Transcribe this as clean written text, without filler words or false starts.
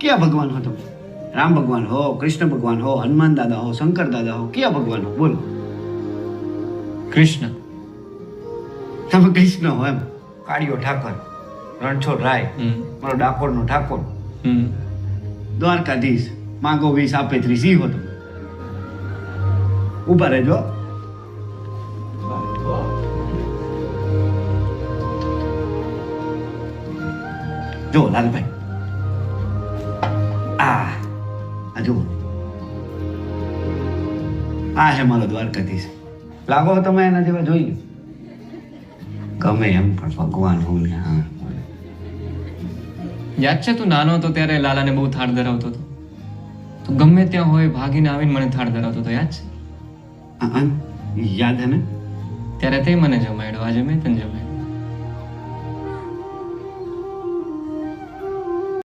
ક્યાં ભગવાન હો તમે? રામ ભગવાન હો, કૃષ્ણ ભગવાન હો, હનુમાન દાદા હો, શંકર દાદા હો, ક્યાં ભગવાન હો? બોલો. કૃષ્ણ. તમે કૃષ્ણ હો એમ? કાળિયો ઠાકર, રણછોડ રાય, મારો ડાકોરનો ઠાકોર, દ્વારકાધીશ, માંગો 20 આપે 30 હો તમે. ઉભા રહેજો. જો લાલભાઈ, આ જુઓ, આ હે મારો દ્વારકાધીશ. લાગો તમે એના જેવા જોઈ લો. ગમે એમ પણ ભગવાન હું ને. હા, યાદ છે તું નાનો હતો ત્યારે લાલાને બહુ થાળ ધરાવતો હતો? તું ગમે ત્યાં હોય ભાગીને આવીને મને થાળ ધરાવતો હતો, યાદ છે? યાદ હે ને? ત્યારે તે મને જમાડ્યો, આજે મેં તને જમાડ્યો.